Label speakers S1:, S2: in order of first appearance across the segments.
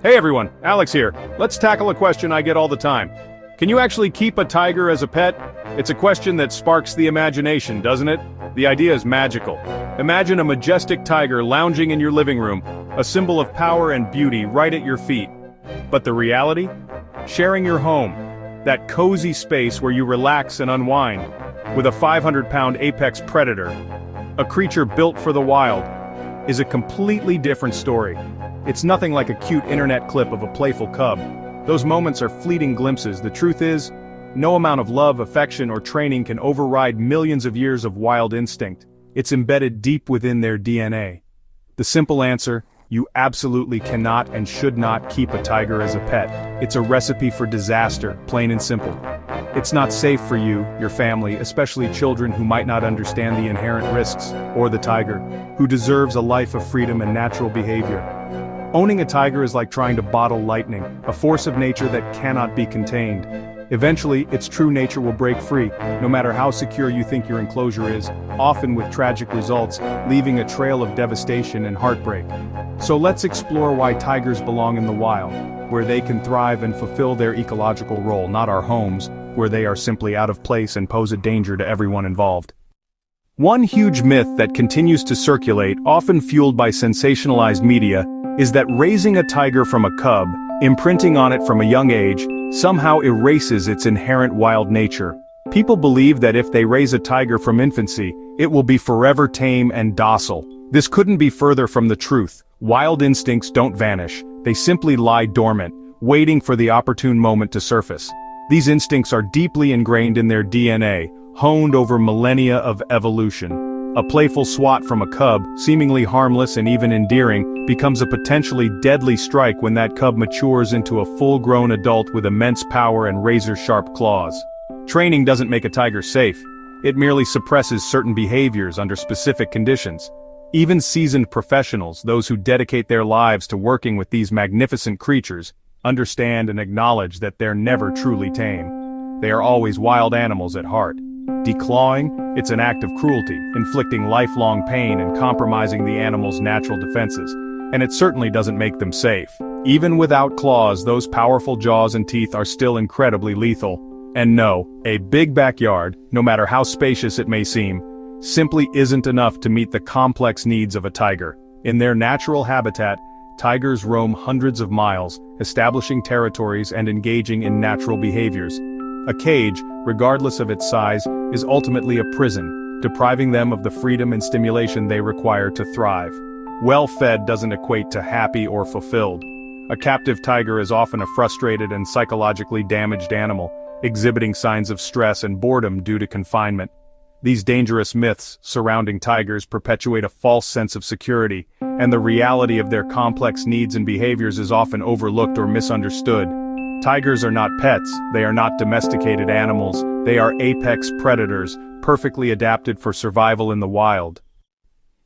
S1: Hey everyone, Alex here. Let's tackle a question I get all the time. Can you actually keep a tiger as a pet? It's a question that sparks the imagination, doesn't it? The idea is magical. Imagine a majestic tiger lounging in your living room, a symbol of power and beauty right at your feet. But the reality? Sharing your home, that cozy space where you relax and unwind, with a 500-pound apex predator, a creature built for the wild, is a completely different story. It's nothing like a cute internet clip of a playful cub. Those moments are fleeting glimpses. The truth is, no amount of love, affection, or training can override millions of years of wild instinct. It's embedded deep within their DNA. The simple answer: you absolutely cannot and should not keep a tiger as a pet. It's a recipe for disaster, plain and simple. It's not safe for you, your family, especially children who might not understand the inherent risks, or the tiger, who deserves a life of freedom and natural behavior. Owning a tiger is like trying to bottle lightning, a force of nature that cannot be contained. Eventually, its true nature will break free, no matter how secure you think your enclosure is, often with tragic results, leaving a trail of devastation and heartbreak. So let's explore why tigers belong in the wild, where they can thrive and fulfill their ecological role, not our homes, where they are simply out of place and pose a danger to everyone involved. One huge myth that continues to circulate, often fueled by sensationalized media, is that raising a tiger from a cub, imprinting on it from a young age, somehow erases its inherent wild nature. People believe that if they raise a tiger from infancy, it will be forever tame and docile. This couldn't be further from the truth. Wild instincts don't vanish, they simply lie dormant, waiting for the opportune moment to surface. These instincts are deeply ingrained in their DNA, honed over millennia of evolution. A playful swat from a cub, seemingly harmless and even endearing, becomes a potentially deadly strike when that cub matures into a full-grown adult with immense power and razor-sharp claws. Training doesn't make a tiger safe. It merely suppresses certain behaviors under specific conditions. Even seasoned professionals, those who dedicate their lives to working with these magnificent creatures, understand and acknowledge that they're never truly tame. They are always wild animals at heart. Declawing, it's an act of cruelty, inflicting lifelong pain and compromising the animal's natural defenses, and it certainly doesn't make them safe. Even without claws, those powerful jaws and teeth are still incredibly lethal. And no, a big backyard, no matter how spacious it may seem, simply isn't enough to meet the complex needs of a tiger. In their natural habitat, tigers roam hundreds of miles, establishing territories and engaging in natural behaviors. A cage, regardless of its size, is ultimately a prison, depriving them of the freedom and stimulation they require to thrive. Well-fed doesn't equate to happy or fulfilled. A captive tiger is often a frustrated and psychologically damaged animal, exhibiting signs of stress and boredom due to confinement. These dangerous myths surrounding tigers perpetuate a false sense of security, and the reality of their complex needs and behaviors is often overlooked or misunderstood. Tigers are not pets, they are not domesticated animals, they are apex predators, perfectly adapted for survival in the wild.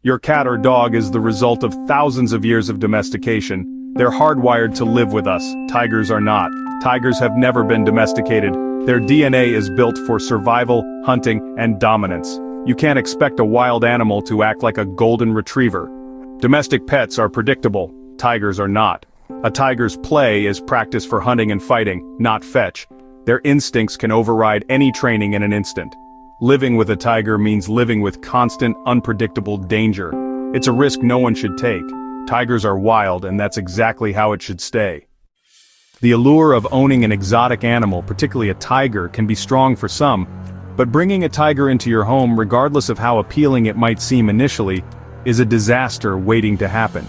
S1: Your cat or dog is the result of thousands of years of domestication. They're hardwired to live with us. Tigers are not. Tigers have never been domesticated. Their DNA is built for survival, hunting, and dominance. You can't expect a wild animal to act like a golden retriever. Domestic pets are predictable. Tigers are not. A tiger's play is practice for hunting and fighting, not fetch. Their instincts can override any training in an instant. Living with a tiger means living with constant, unpredictable danger. It's a risk no one should take. Tigers are wild, and that's exactly how it should stay. The allure of owning an exotic animal, particularly a tiger, can be strong for some, but bringing a tiger into your home, regardless of how appealing it might seem initially, is a disaster waiting to happen.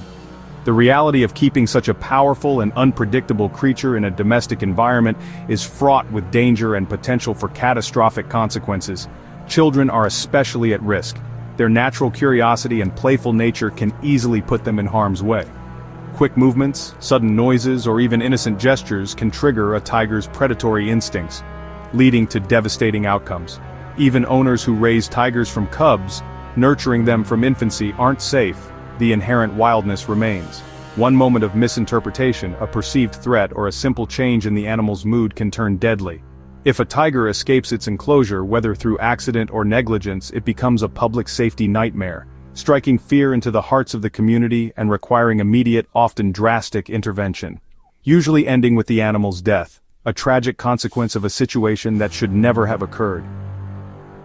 S1: The reality of keeping such a powerful and unpredictable creature in a domestic environment is fraught with danger and potential for catastrophic consequences. Children are especially at risk. Their natural curiosity and playful nature can easily put them in harm's way. Quick movements, sudden noises, or even innocent gestures can trigger a tiger's predatory instincts, leading to devastating outcomes. Even owners who raise tigers from cubs, nurturing them from infancy, aren't safe. The inherent wildness remains. One moment of misinterpretation, a perceived threat, or a simple change in the animal's mood can turn deadly. If a tiger escapes its enclosure, whether through accident or negligence, it becomes a public safety nightmare. striking fear into the hearts of the community and requiring immediate, often drastic intervention, usually ending with the animal's death, a tragic consequence of a situation that should never have occurred.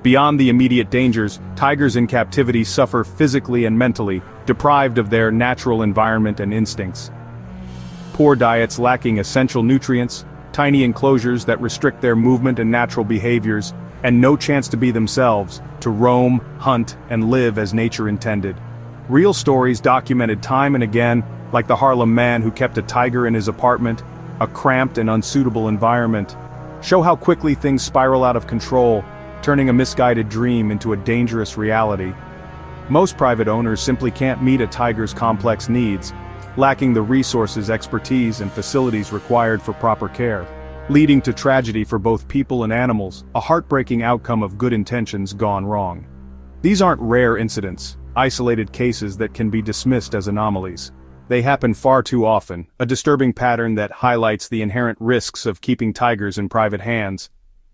S1: Beyond the immediate dangers, tigers in captivity suffer physically and mentally, deprived of their natural environment and instincts. Poor diets lacking essential nutrients, tiny enclosures that restrict their movement and natural behaviors, and no chance to be themselves, to roam, hunt, and live as nature intended. Real stories documented time and again, like the Harlem man who kept a tiger in his apartment, a cramped and unsuitable environment, show how quickly things spiral out of control, turning a misguided dream into a dangerous reality. Most private owners simply can't meet a tiger's complex needs, lacking the resources, expertise, and facilities required for proper care, leading to tragedy for both people and animals, a heartbreaking outcome of good intentions gone wrong. These aren't rare incidents, isolated cases that can be dismissed as anomalies. They happen far too often, a disturbing pattern that highlights the inherent risks of keeping tigers in private hands.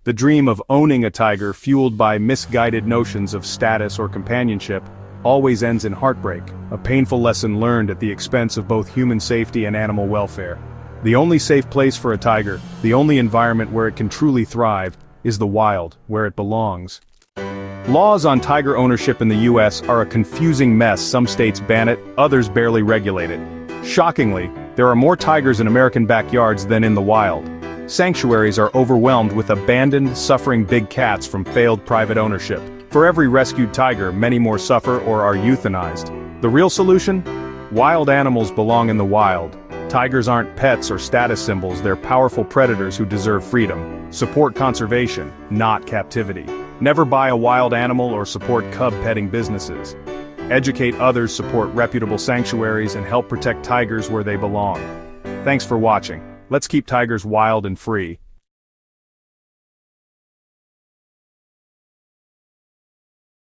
S1: The dream of owning a tiger, fueled by misguided notions of status or companionship, always ends in heartbreak, a painful lesson learned at the expense of both human safety and animal welfare. The only safe place for a tiger, the only environment where it can truly thrive, is the wild, where it belongs. Laws on tiger ownership in the US are a confusing mess. Some states ban it, others barely regulate it. Shockingly, there are more tigers in American backyards than in the wild. Sanctuaries are overwhelmed with abandoned, suffering big cats from failed private ownership. For every rescued tiger, many more suffer or are euthanized. The real solution? Wild animals belong in the wild. Tigers aren't pets or status symbols, they're powerful predators who deserve freedom. Support conservation, not captivity. Never buy a wild animal or support cub-petting businesses. Educate others, support reputable sanctuaries, and help protect tigers where they belong. Thanks for watching. Let's keep tigers wild and free.